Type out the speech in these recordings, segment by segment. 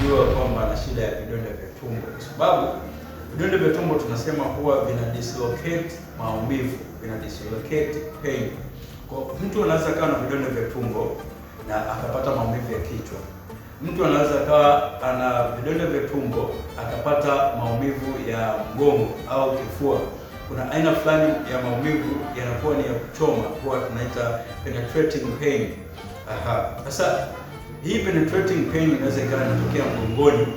kujua kwamba ana shida ya vidonda vya tumbo, kwa sababu vidonda vya tumbo tunasema huwa vina dislocate maumivu, vina dislocate pain. Kwa mtu anaweza kawa na vidonda vya tumbo na akapata maumivu ya kichwa. Mtu anaweza kawa ana vidonda vya tumbo akapata maumivu ya mgongo au kifua. Kuna aina fulani ya maumivu yanakuwa ni ya kuchoma, huwa tunaita penetrating pain. Sasa hii penetrating pain inaweza ikawa inatokea mgongoni.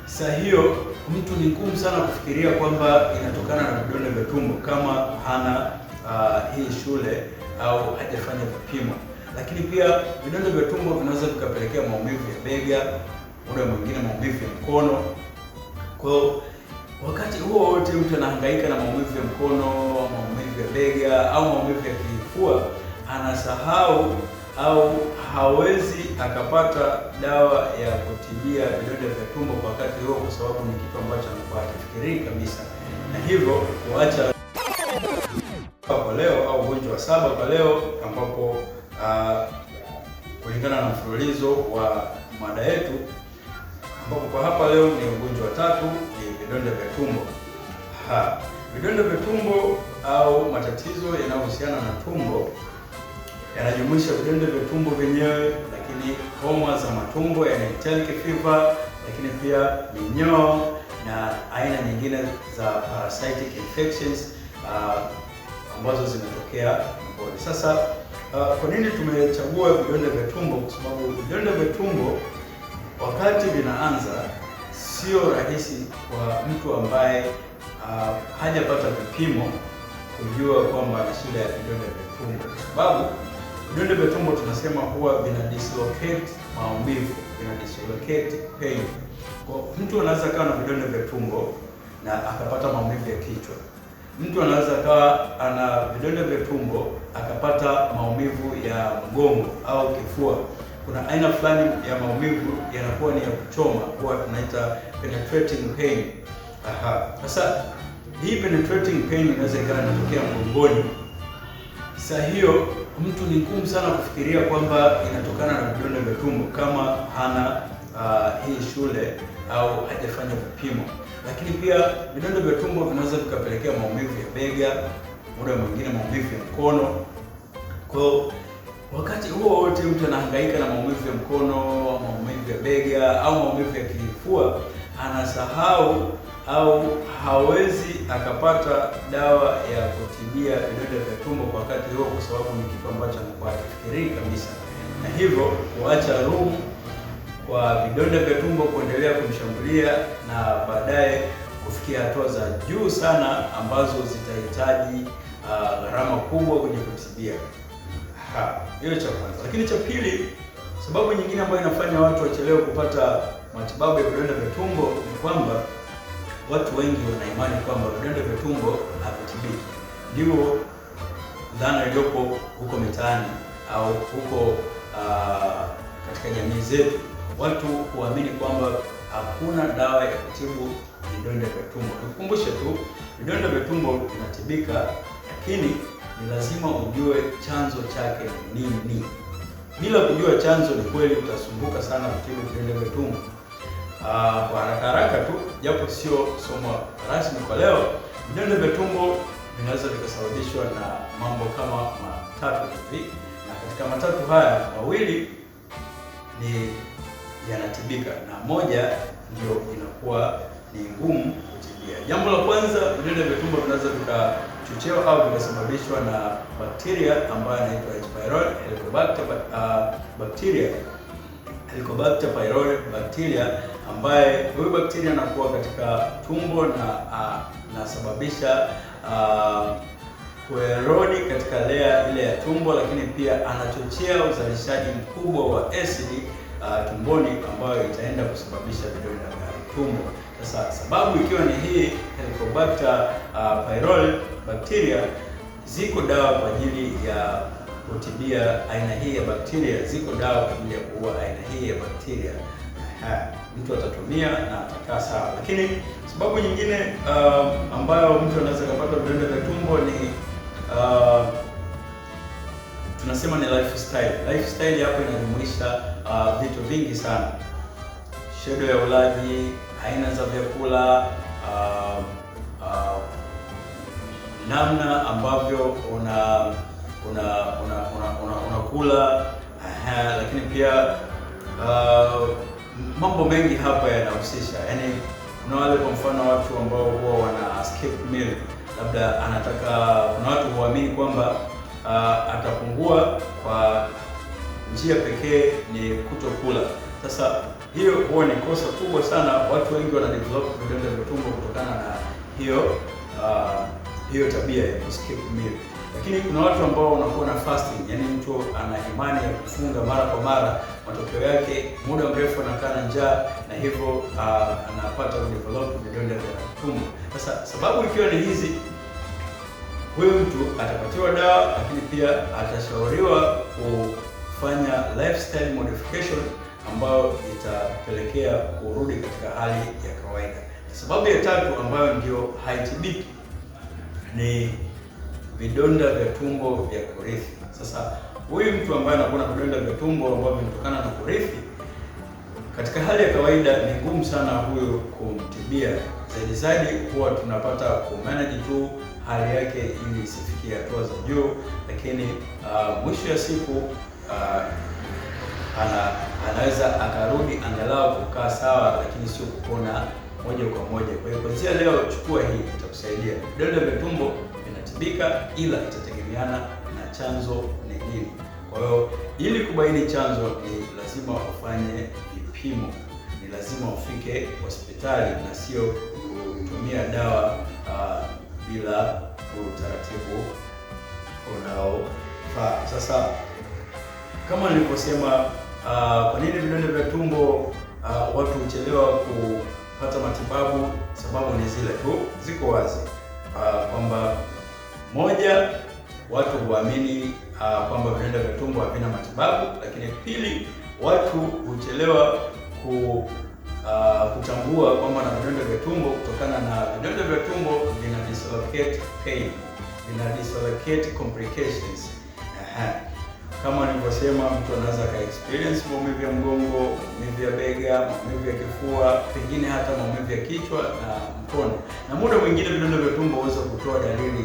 Sasa hiyo mtu ni ngumu sana kufikiria kwamba inatokana na vidonda vya tumbo kama hana hii shule au hajafanya vipimo. Lakini pia vidonda vya tumbo vinaweza vikapelekea maumivu ya bega, muda mwingine maumivu ya mkono. Kwa wakati huo wote mtu anahangaika na maumivu ya mkono, maumivu ya bega au maumivu ya kifua, anasahau au hawezi akapata dawa ya kutibia vidonda vya tumbo kwa wakati huo, kwa sababu ni kitu ambacho anakuwa hakifikirii kabisa, na hivyo kuacha kwa leo au ugonjwa wa 7 kwa leo, ambapo kulingana na mfululizo wa mada yetu, ambapo kwa hapa leo ni ugonjwa wa 3, ni vidonda vya tumbo. Vidonda vya tumbo au matatizo yanayohusiana na tumbo yanajumuisha vidonda vya tumbo vyenyewe, lakini homa za matumbo yani colic fever, lakini pia minyoo na aina nyingine za parasitic infections ambazo zimetokea tumboni. Sasa kwa nini tumechagua vidonda vya tumbo? Kwa sababu vidonda vya tumbo wakati vinaanza sio rahisi kwa mtu ambaye hajapata vipimo kujua kwamba ana shida ya vidonda vya tumbo, kwa sababu vidonda vya tumbo tunasema huwa vina dislocate maumivu, vina dislocate pain. Kwa mtu anaweza kawa na vidonda vya tumbo na akapata maumivu ya kichwa. Mtu anaweza kawa ana vidonda vya tumbo akapata maumivu ya mgongo au kifua. Kuna aina fulani ya maumivu yanakuwa ni ya kuchoma, huwa tunaita penetrating pain. Sasa hii penetrating pain inaweza ikawa inatokea mgongoni. Sasa hiyo mtu ni ngumu sana kufikiria kwamba inatokana na vidonda vya tumbo kama hana hii shule au hajafanya vipimo. Lakini pia vidonda vya tumbo vinaweza vikapelekea maumivu ya bega, muda mwingine maumivu ya mkono. Kwa wakati huo wote mtu anahangaika na maumivu ya mkono, maumivu ya bega au maumivu ya kifua, anasahau au hawezi akapata dawa ya kutibia vidonda vya tumbo kwa wakati huo, kwa sababu ni kitu ambacho anakuwa hakifikirii kabisa, na hivyo kuacha room kwa vidonda vya tumbo kuendelea kumshambulia na baadaye kufikia hatua za juu sana ambazo zitahitaji gharama kubwa kwenye kutibia. Hiyo cha kwanza. Lakini cha pili, sababu nyingine ambayo inafanya watu wachelewe kupata matibabu ya vidonda vya tumbo ni kwamba watu wengi wana imani kwamba vidonda vya tumbo havitibiki. Ndio dhana iliyopo huko mitaani au huko katika jamii zetu. Watu huamini kwamba hakuna dawa ya kutibu vidonda vya tumbo. Nikukumbushe tu, vidonda vya tumbo vinatibika, lakini ni lazima ujue chanzo chake ni nini. Bila kujua chanzo, ni kweli utasumbuka sana kutibu vidonda vya tumbo. Kwa haraka tu, japo sio somo rasmi kwa leo, vidonda vya tumbo vinaweza vikasababishwa na mambo kama matatu hivi, na katika matatu haya mawili ni yanatibika na moja ndio inakuwa ni ngumu kutibia. Jambo la kwanza, vidonda vya tumbo vinaweza vikachochewa au vikasababishwa na bakteria ambayo inaitwa H. pylori Helicobacter bacteria. Helicobacter pylori bacteria, ambaye huyu bakteria anakuwa katika tumbo na anasababisha kuerodi katika lea ile ya tumbo, lakini pia anachochea uzalishaji mkubwa wa asidi tumboni ambayo itaenda kusababisha vidonda vya tumbo. Sasa sababu ikiwa ni hii Helicobacter pylori bacteria, ziko dawa kwa ajili ya kutibia aina hii ya bakteria, ziko dawa kwa ajili ya kuua aina hii ya bakteria. Mtu atatumia na atakaa sawa. Lakini sababu nyingine ambayo mtu anaweza kupata vidonda vya tumbo ni tunasema ni lifestyle. Lifestyle hapo inajumuisha vitu vingi sana. shedo ya ulaji, aina za vyakula, namna ambavyo unakula, lakini pia mambo mengi hapa yanahusisha. Yaani kuna wale kwa mfano watu ambao huwa wana skip meal, labda kuna watu huamini kwamba atapungua kwa njia pekee ni kutokula. Sasa hiyo huwa ni kosa kubwa sana. Watu wengi wana develop vidonda vya tumbo kutokana na hiyo tabia ya skip meal. Lakini kuna watu ambao wanakuwa na fasting, yani mtu ana imani ya kufunga mara kwa mara, matokeo yake muda mrefu anakaa na njaa na hivyo anapata develop vidonda vya tumbo. Sasa sababu ikiwa ni hizi, huyo mtu atapatiwa dawa, lakini pia atashauriwa kufanya lifestyle modification ambayo itapelekea kurudi katika hali ya kawaida. Sababu ya tatu ambayo ndio haitibiki ni vidonda vya tumbo vya kurithi. Sasa huyu mtu ambaye anakuwa na vidonda vya tumbo ambavyo vinatokana na kurithi, katika hali ya kawaida ni ngumu sana huyo kumtibia. Zaidi huwa tunapata kumanage tu hali yake ili isifikie hatua za juu, lakini mwisho ya siku anaweza akarudi angalau kukaa sawa, lakini sio kupona moja kwa moja. Kwa hiyo kuanzia leo chukua hii, itakusaidia. Vidonda vya tumbo vinatibika, ila itategemeana na chanzo ni nini. Kwa hiyo ili kubaini chanzo ni lazima ufanye vipimo, ni lazima ufike hospitali na sio kutumia dawa bila utaratibu unaofaa. Sasa kama nilivyosema, kwa nini vidonda vya tumbo watu huchelewa kupata matibabu? Sababu ni zile tu, ziko wazi, kwamba moja, watu huamini kwamba vidonda vya tumbo havina matibabu, lakini pili, watu huchelewa kutambua kwamba na vidonda vya tumbo kutokana na vidonda vya tumbo vina dislocate pain, vina dislocate complications. Kama nilivyosema, mtu anaweza ka experience maumivu ya mgongo, maumivu ya bega, maumivu ya kifua, pengine hata maumivu ya kichwa na mkono. Na muda mwingine vidonda vya tumbo huweza kutoa dalili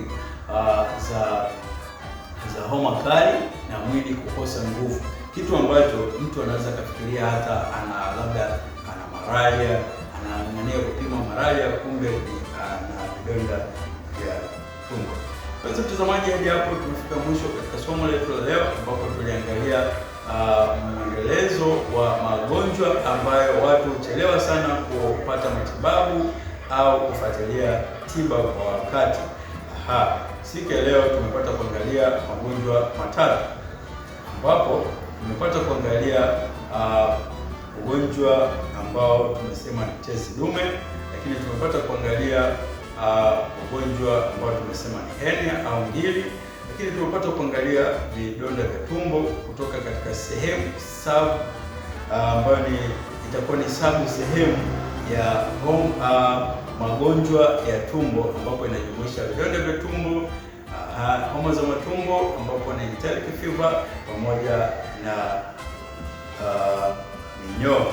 za homa kali na mwili kukosa nguvu, kitu ambacho mtu anaweza kafikiria hata labda ana malaria, anang'ania kupima malaria, kumbe ana vidonda vya tumbo. Kwanza mtazamaji, hadi hapo tumefika mwisho katika somo letu la leo, ambapo tuliangalia mwendelezo wa magonjwa ambayo watu huchelewa sana kupata matibabu au kufuatilia tiba kwa wakati. Siku ya leo tumepata kuangalia magonjwa matatu, ambapo tumepata kuangalia ugonjwa ambao tumesema ni tezi dume, lakini tumepata kuangalia ugonjwa ambao tumesema ni hernia au ngiri, lakini tumepata kuangalia vidonda vya tumbo kutoka katika sehemu ambayo itakuwa ni sehemu ya magonjwa ya tumbo, ambapo inajumuisha vidonda vya tumbo, homa za matumbo ambapo ni enteric fever pamoja na minyoo.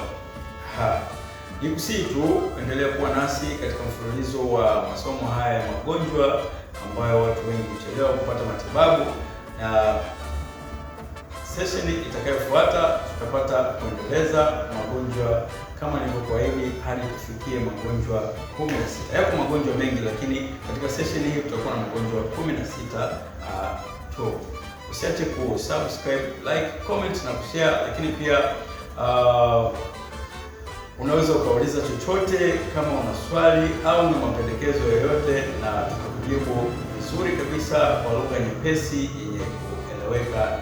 Nikusii tu endelea kuwa nasi katika mfululizo wa masomo haya ya magonjwa ambayo watu wengi huchelewa kupata matibabu, na session itakayofuata tutapata kuendeleza magonjwa kama nilivyokuahidi hadi kufikia magonjwa 16. Yako magonjwa mengi, lakini katika session hii tutakuwa na magonjwa 16 tu. Usiache kusubscribe, like, comment na kushare, lakini pia unaweza ukauliza chochote kama una swali au na mapendekezo yoyote, na tutakujibu vizuri kabisa kwa lugha nyepesi yenye kueleweka